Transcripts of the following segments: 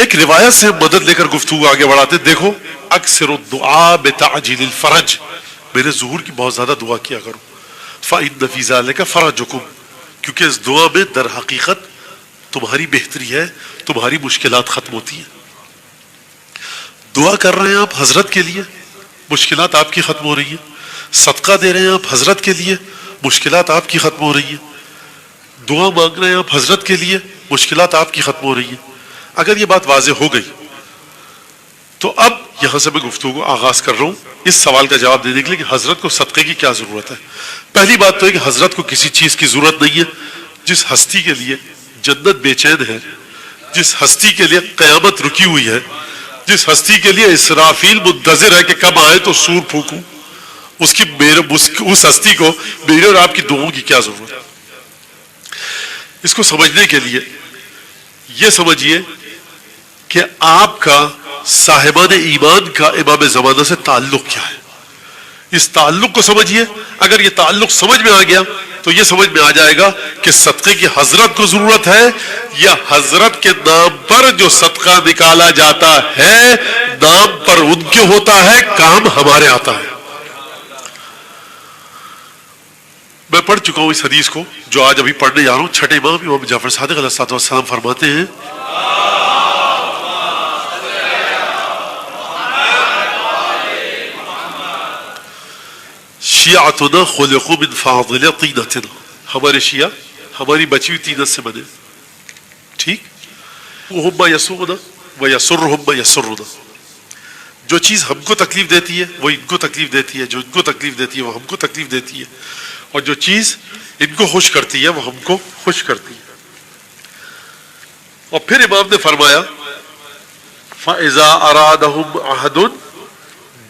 ایک روایت سے مدد لے کر گفتگو آگے بڑھاتے ہیں. دیکھو اکثر الدعاء بتعجیل الفرج، میرے ظہور کی بہت زیادہ دعا کیا کرو. فإن فی ذلک فرجکم، کیونکہ اس دعا میں در حقیقت تمہاری بہتری ہے، تمہاری مشکلات ختم ہوتی ہیں. دعا کر رہے ہیں آپ حضرت کے لیے، مشکلات آپ کی ختم ہو رہی ہیں. صدقہ دے رہے ہیں آپ حضرت کے لیے، مشکلات آپ کی ختم ہو رہی ہیں. دعا مانگ رہے ہیں آپ حضرت کے لیے، مشکلات آپ کی ختم ہو رہی ہیں. اگر یہ بات واضح ہو گئی تو اب یہاں سے میں گفتگو آغاز کر رہا ہوں اس سوال کا جواب دینے کے لیے کہ حضرت کو صدقے کی کیا ضرورت ہے. پہلی بات تو ہے کہ حضرت کو کسی چیز کی ضرورت نہیں ہے. جس ہستی کے لیے جنت بے چین ہے، جس ہستی کے لیے قیامت رکی ہوئی ہے، جس ہستی کے لیے اسرافیل منتظر ہے کہ کب آئے تو سور پھونکوں، اس ہستی کو میرے اور آپ کی دعاؤں کی کیا ضرورت ہے. اس کو سمجھنے کے لیے یہ سمجھیے کہ آپ کا صاحبان ایمان کا امام زمانہ سے تعلق کیا ہے. اس تعلق کو سمجھیے. اگر یہ تعلق سمجھ میں آ گیا تو یہ سمجھ میں آ جائے گا کہ صدقے کی حضرت کو ضرورت ہے یا حضرت کے نام پر جو صدقہ نکالا جاتا ہے نام پر ان کے ہوتا ہے، کام ہمارے آتا ہے. میں پڑھ چکا ہوں اس حدیث کو جو آج ابھی پڑھنے جا رہا ہوں. چھٹے امام امام جعفر صادق علیہ السلام فرماتے ہیں شیعتنا خلقوا من فاضل طینتنا، ہمارے شیعہ ہماری بچی ہوئی طینت سے بنے. ٹھیک. وہم ما یسوءنا ویسرہم ما یسرنا، جو چیز ہم کو تکلیف دیتی ہے وہ ان کو تکلیف دیتی ہے، جو ان کو تکلیف دیتی ہے وہ ہم کو تکلیف دیتی ہے، اور جو چیز ان کو خوش کرتی ہے وہ ہم کو خوش کرتی ہے. اور پھر امام نے فرمایا فَإِذَا أَرَادَهُمْ أَحَدٌ،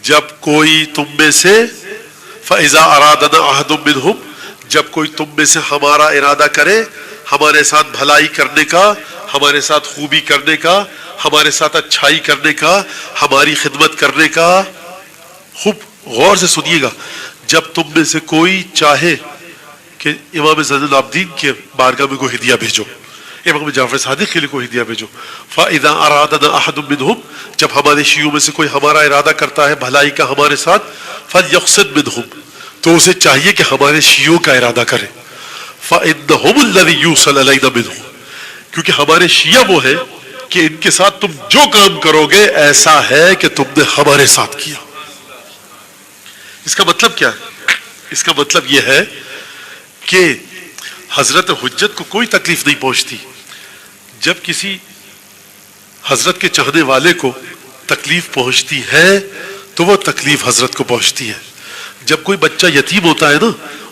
جب کوئی تم میں سے فَإِذَا أَرَادَنَا أَحَدٌ مِّنْهُمْ، جب کوئی تم میں سے ہمارا ارادہ کرے ہمارے ساتھ بھلائی کرنے کا، ہمارے ساتھ خوبی کرنے کا، ہمارے ساتھ اچھائی کرنے کا، ہماری خدمت کرنے کا. خوب غور سے سنیے گا. جب تم میں سے کوئی چاہے کہ امام زین العابدین کے بارگاہ میں کوئی ہدیہ بھیجو، امام جعفر صادق کے لیے کوئی ہدیہ بھیجو. فَإِذَا أَرَادَنَا أَحَدٌ مِّنْهُمْ، جب ہمارے شیعوں میں سے کوئی ہمارا ارادہ کرتا ہے بھلائی کا ہمارے ساتھ، فَلْيَقْصِدْ مِنْهُمْ، تو اسے چاہیے کہ ہمارے شیعوں کا ارادہ کرے. فَإِنَّهُمُ الَّذِي يُوصَلَ إِلَيْنَا مِنْهُ، کیونکہ ہمارے شیعہ وہ ہے کہ ان کے ساتھ تم جو کام کرو گے ایسا ہے کہ تم نے ہمارے ساتھ کیا. اس کا مطلب کیا ہے؟ اس کا مطلب یہ ہے کہ حضرت حجت کو کوئی تکلیف نہیں پہنچتی. جب کسی حضرت کے چاہنے والے کو تکلیف پہنچتی ہے تو وہ تکلیف حضرت کو پہنچتی ہے. جب کوئی بچہ یتیم ہوتا ہے نا،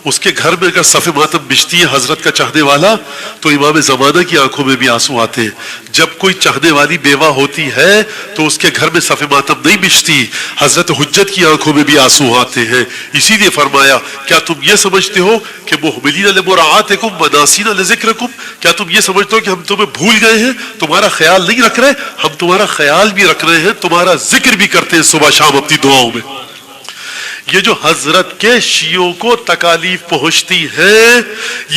اس کے گھر میں اگر صف ماتم بچتی ہے حضرت کا چاہنے والا تو امام زمانہ کی آنکھوں میں بھی آنسو آتے ہیں. جب کوئی چاہنے والی بیوہ ہوتی ہے تو اس کے گھر میں صف ماتم نہیں بچتی، حضرت حجت کی آنکھوں میں بھی آنسو آتے ہیں. اسی لیے فرمایا کیا تم یہ سمجھتے ہو کہ مہملین لمراعاتکم وناسین لذکرکم، کیا تم یہ سمجھتے ہو کہ ہم تمہیں بھول گئے ہیں، تمہارا خیال نہیں رکھ رہے؟ ہم تمہارا خیال بھی رکھ رہے ہیں، تمہارا ذکر بھی کرتے ہیں صبح شام اپنی دعاؤں میں. یہ جو حضرت کے شیعوں کو تکالیف پہنچتی ہے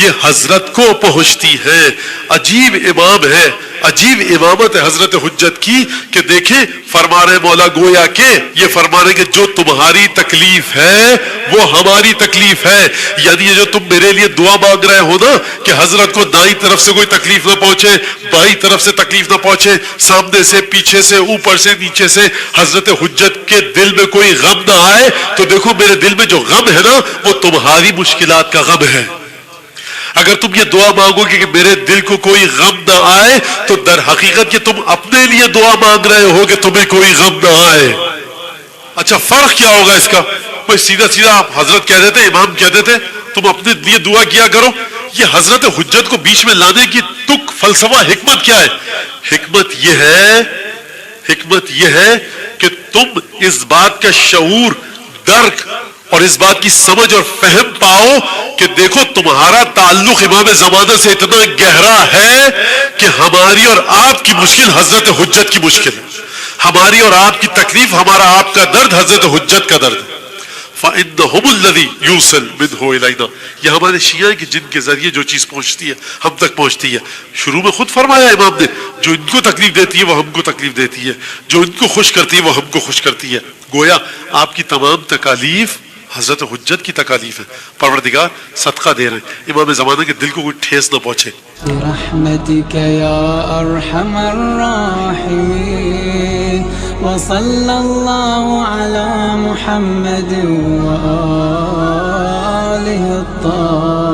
یہ حضرت کو پہنچتی ہے. عجیب امام ہے، عجیب امامت ہے حضرت حجت کی کہ دیکھیں فرما رہے مولا گویا کہ یہ فرما رہے کہ جو تمہاری تکلیف ہے وہ ہماری تکلیف ہے. یعنی یہ جو تم میرے لیے دعا مانگ رہے ہو نا کہ حضرت کو دائیں طرف سے کوئی تکلیف نہ پہنچے، بائیں طرف سے تکلیف نہ پہنچے، سامنے سے پیچھے سے اوپر سے نیچے سے حضرت حجت کے دل میں کوئی غم نہ آئے، تو دیکھو میرے دل میں جو غم ہے نا وہ تمہاری مشکلات کا غم ہے. اگر تم یہ دعا مانگو گے کہ میرے دل کو کوئی غم نہ آئے تو در حقیقت کہ تم اپنے لیے دعا مانگ رہے ہو کہ تمہیں کوئی غم نہ آئے. اچھا فرق کیا ہوگا اس کا؟ کوئی سیدھا سیدھا حضرت کہہ دیتے، امام کہہ دیتے تم اپنے لیے دعا کیا کرو. یہ حضرت حجت کو بیچ میں لانے کی تک فلسفہ حکمت کیا ہے؟ حکمت یہ ہے کہ تم اس بات کا شعور، درک اور اس بات کی سمجھ اور فہم پاؤ کہ دیکھو تمہارا تعلق امام زمانہ سے اتنا گہرا ہے کہ ہماری اور آپ کی مشکل حضرت حجت کی مشکل ہے، ہماری اور آپ کی تکلیف، ہمارا آپ کا درد حضرت حجت کا درد ہے. فَإِنَّهُمُ الَّذِي يُوصِلُ مِنْهُ إِلَيْنَا، یہ ہمارے شیعہ کہ جن کے ذریعے جو چیز پہنچتی ہے ہم تک پہنچتی ہے. شروع میں خود فرمایا امام نے، جو ان کو تکلیف دیتی ہے وہ ہم کو تکلیف دیتی ہے، جو ان کو خوش کرتی ہے وہ ہم کو خوش کرتی ہے. گویا آپ کی تمام تکالیف حضرت حجت کی تکالیف ہے. پروردگار صدقہ دے رہے ہیں، امام زمانہ کے دل کو کوئی ٹھیس نہ پہنچے. برحمتك يا أرحم الراحمين، وصلى الله على محمد وآله الطاهرين.